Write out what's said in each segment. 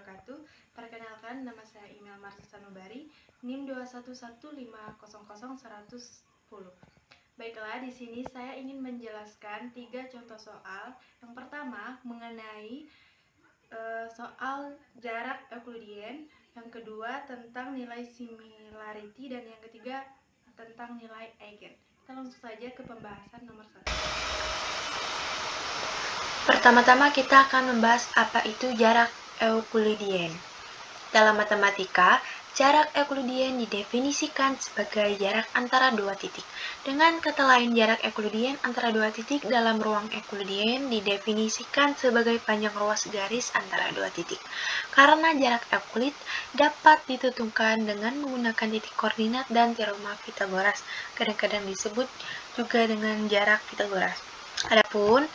wabarakatuh. Perkenalkan, nama saya Imel Marsa Sanubari, NIM 21150500110. Baiklah, di sini saya ingin menjelaskan 3 contoh soal. Yang pertama mengenai soal jarak Euclidean, yang kedua tentang nilai similarity, dan yang ketiga tentang nilai eigen. Kita langsung saja ke pembahasan nomor 1. Pertama-tama kita akan membahas apa itu jarak Euclidean. Dalam matematika, jarak Euclidean didefinisikan sebagai jarak antara dua titik. Dengan kata lain, jarak Euclidean antara dua titik dalam ruang Euclidean didefinisikan sebagai panjang ruas garis antara dua titik. Karena jarak Euclid dapat ditentukan dengan menggunakan titik koordinat dan teorema Pythagoras, kadang-kadang disebut juga dengan jarak Pythagoras. Adapun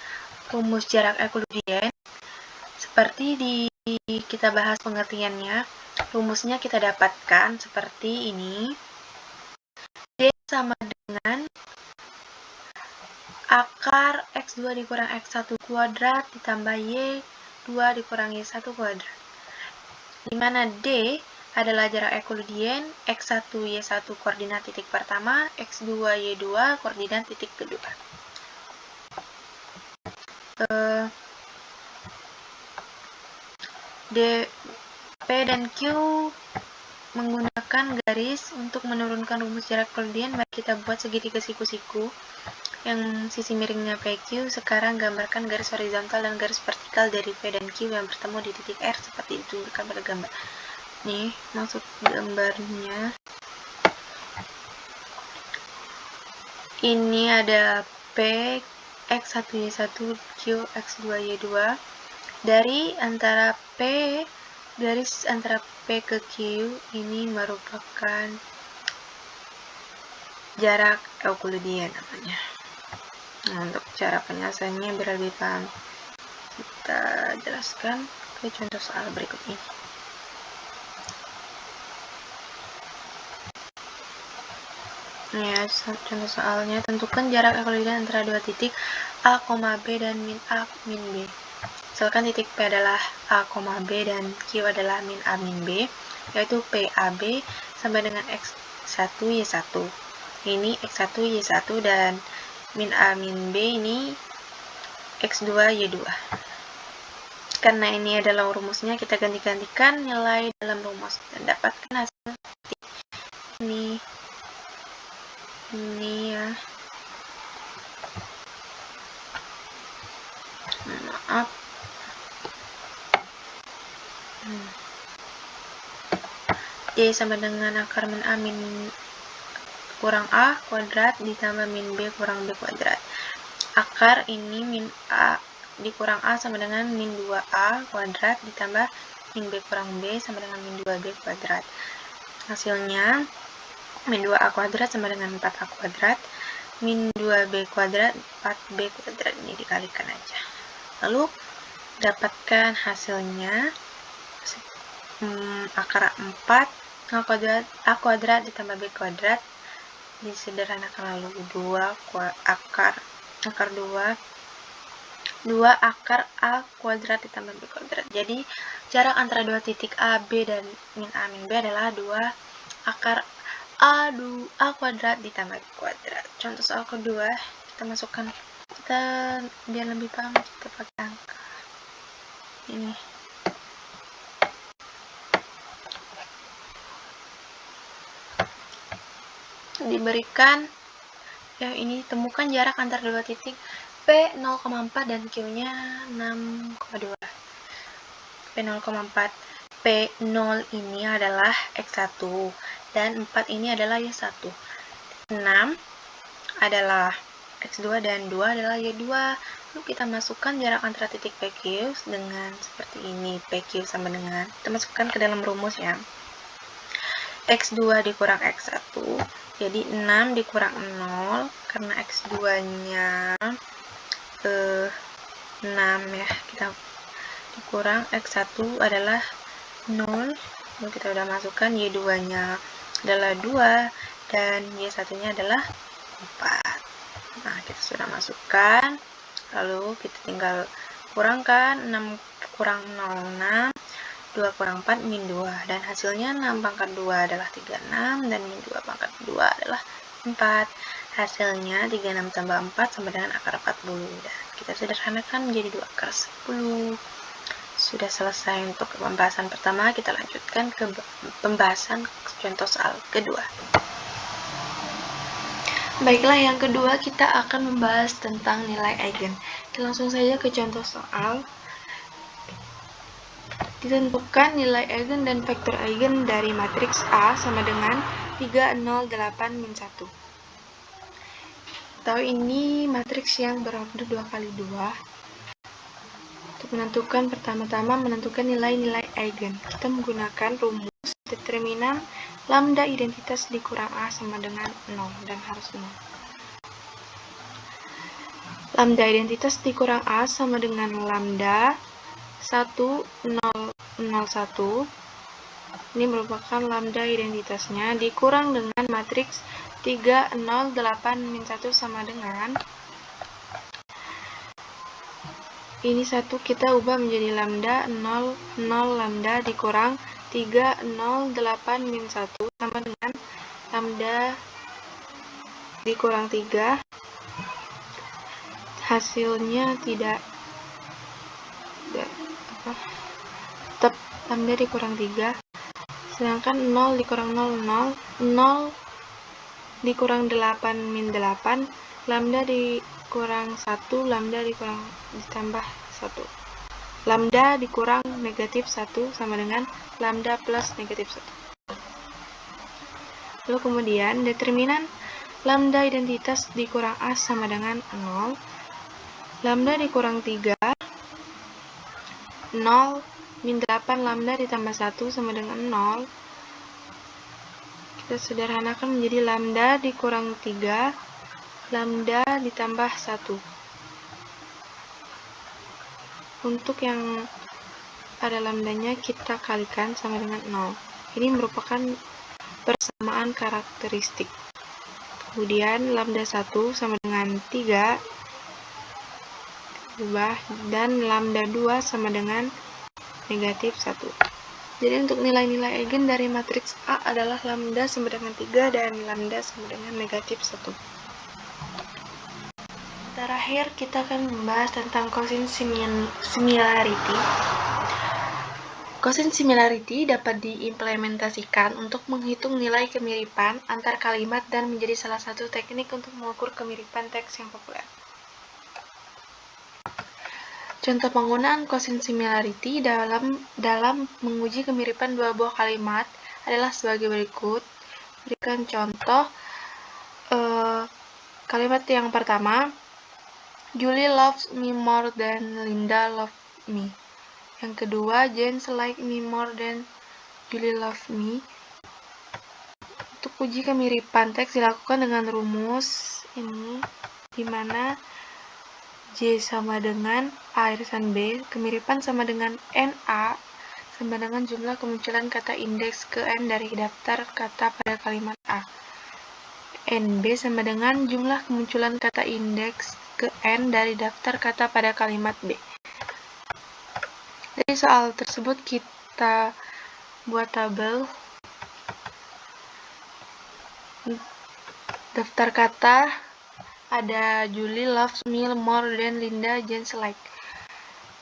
rumus jarak Euclidean seperti kita bahas pengertiannya, rumusnya kita dapatkan seperti ini. D sama dengan akar X2 dikurang X1 kuadrat ditambah Y2 dikurangi 1 kuadrat. Dimana D adalah jarak Euclidean, X1 Y1 koordinat titik pertama, X2 Y2 koordinat titik kedua. D, P dan Q menggunakan garis untuk menurunkan rumus jarak Euclidean. Mari kita buat segitiga siku-siku yang sisi miringnya PQ. Sekarang gambarkan garis horizontal dan garis vertikal dari P dan Q yang bertemu di titik R seperti ditunjukkan pada gambar. Nih, maksud gambarnya. Ini ada P, X1, Y1, Q, X2, Y2. Dari antara P, garis antara P ke Q ini merupakan jarak Euclidean namanya. Nah, untuk cara penyelesaiannya biar lebih paham, kita jelaskan ke contoh soal berikut ini. Ya, contoh soalnya, tentukan jarak Euclidean antara dua titik A, B dan min A, min B. Misalkan titik P adalah A, B dan Q adalah min A, min B, yaitu PAB sama dengan X1, Y1. Ini X1, Y1 dan min A, min B ini X2, Y2. Karena ini adalah rumusnya, kita ganti-gantikan nilai dalam rumus dan dapatkan hasil ini ya. Maaf. D sama dengan akar min A min kurang A kuadrat ditambah min B kurang B kuadrat. Akar ini min A dikurang A sama dengan min 2A kuadrat ditambah min B kurang B sama dengan min 2B kuadrat. Hasilnya min 2A kuadrat sama dengan 4A kuadrat, min 2B kuadrat 4B kuadrat. Ini dikalikan aja. Lalu dapatkan hasilnya akar 4 A kuadrat ditambah B kuadrat disederhanakan, lalu 2 akar 2 akar A kuadrat ditambah B kuadrat. Jadi jarak antara dua titik A, B dan min A, min B adalah 2 akar A kuadrat ditambah B kuadrat. Contoh soal kedua, kita masukkan, biar lebih paham kita pakai angka ini. Diberikan yang ini, temukan jarak antara dua titik P 0,4 dan Q-nya 6,2. P 0,4. P0 ini adalah X1 dan 4 ini adalah Y1. 6 adalah X2 dan 2 adalah Y2. Lalu kita masukkan jarak antara titik PQ dengan seperti ini. PQ sama dengan, kita masukkan ke dalam rumus ya. X2 dikurang X1, jadi 6 dikurang 0, karena X2 nya 6 ya, kita dikurang X1 adalah 0. Lalu kita udah masukkan Y2 nya adalah 2 dan Y1 nya adalah 4. Nah, kita sudah masukkan, lalu kita tinggal kurangkan. 6 kurang 0, 6, 2 kurang 4 min 2, dan hasilnya 6 pangkat 2 adalah 36, dan min 2 pangkat 2 adalah 4. Hasilnya 36 tambah 4 sama dengan akar 40, dan kita sederhanakan menjadi 2 akar 10. Sudah selesai untuk pembahasan pertama, kita lanjutkan ke pembahasan contoh soal kedua. Baiklah, yang kedua kita akan membahas tentang nilai eigen. Kita langsung saja ke contoh soal. Ditentukan nilai eigen dan vektor eigen dari matriks A sama dengan 3, 0, 8, min 1. Tahu ini matriks yang berorder 2 kali 2. Untuk menentukan, pertama-tama menentukan nilai-nilai eigen. Kita menggunakan rumus determinan lambda identitas dikurang A sama dengan 0, dan harus 0. Lambda identitas dikurang A sama dengan lambda 1, 0, 0, 1. Ini merupakan lambda identitasnya dikurang dengan matriks 3, 0, 8, min 1 sama dengan ini 1 kita ubah menjadi lambda 0, 0 lambda dikurang 3, 0, 8, min 1 sama dengan lambda dikurang 3. Hasilnya tetap lambda dikurang 3, sedangkan 0 dikurang 0, 0, 0 dikurang 8 min 8, lambda dikurang 1, lambda dikurang ditambah 1. Lambda dikurang negatif 1 sama dengan lambda plus negatif 1. Lalu kemudian determinan lambda identitas dikurang A sama dengan 0. Lambda dikurang 3, 0, min 8 lambda ditambah 1 sama dengan 0. Kita sederhanakan menjadi lambda dikurang 3, lambda ditambah 1. Untuk yang ada lambdanya kita kalikan sama dengan 0. Ini merupakan persamaan karakteristik. Kemudian lambda 1 sama dengan 3 ubah, dan lambda 2 sama dengan negatif 1. Jadi untuk nilai-nilai eigen dari matriks A adalah lambda sama dengan 3 dan lambda sama dengan negatif 1. Terakhir kita akan membahas tentang cosin similarity. Cosin similarity dapat diimplementasikan untuk menghitung nilai kemiripan antar kalimat dan menjadi salah satu teknik untuk mengukur kemiripan teks yang populer. Contoh penggunaan cosin similarity dalam menguji kemiripan dua buah kalimat adalah sebagai berikut. Berikan contoh kalimat yang pertama, Julie loves me more than Linda loves me. Yang kedua, James like me more than Julie loves me. Untuk uji kemiripan teks dilakukan dengan rumus ini, di mana J sama dengan A irisan B, kemiripan sama dengan NA sama dengan jumlah kemunculan kata indeks ke N dari daftar kata pada kalimat A. NB sama dengan jumlah kemunculan kata indeks ke N dari daftar kata pada kalimat B. Dari soal tersebut kita buat tabel daftar kata. Ada Julie loves me more than Linda James like.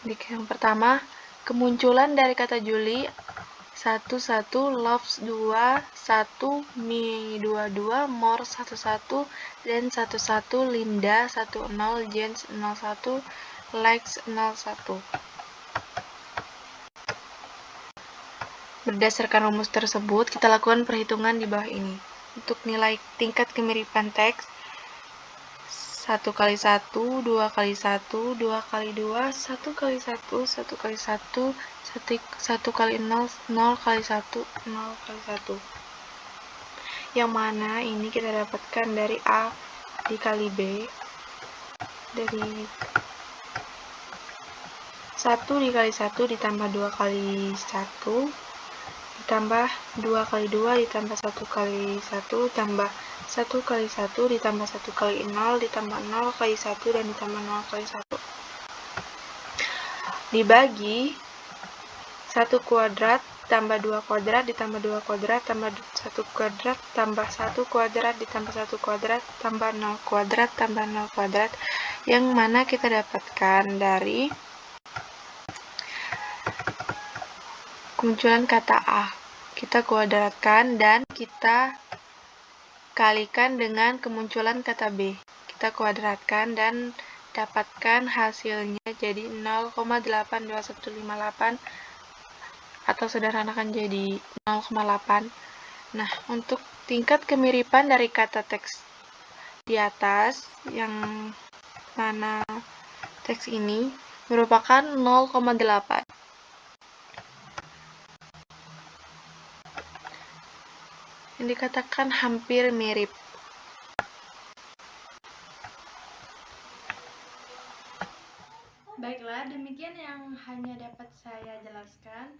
Yang pertama, kemunculan dari kata Julie 1, 1, loves 2, 1, me 2, 2, more 1, 1, dan 1, 1, Linda 1, 0, James 0, 1, likes 0, 1. Berdasarkan rumus tersebut, kita lakukan perhitungan di bawah ini. Untuk nilai tingkat kemiripan teks 1 kali 1, 2 kali 1, 2 kali 2, 1 kali 1, 1 kali 1, 1 kali 0, 0 kali 1, 0 kali 1. Yang mana ini kita dapatkan dari A dikali B, dari 1 dikali 1 ditambah 2 kali 1, ditambah 2 kali 2 ditambah 1 kali 1, tambah 1 kali 1 ditambah 1 kali 0 ditambah 0 kali 1 dan ditambah 0 kali 1. Dibagi 1 kuadrat tambah 2 kuadrat ditambah 2 kuadrat tambah 1 kuadrat tambah 1 kuadrat ditambah 1 kuadrat tambah 0 kuadrat tambah 0 kuadrat, yang mana kita dapatkan dari kemunculan kata A. Kita kuadratkan dan kita kalikan dengan kemunculan kata B. Kita kuadratkan dan dapatkan hasilnya jadi 0,82158 atau sederhanakan jadi 0,8. Nah, untuk tingkat kemiripan dari kata teks di atas, yang mana teks ini merupakan 0,8. Yang dikatakan hampir mirip. Baiklah, demikian yang hanya dapat saya jelaskan.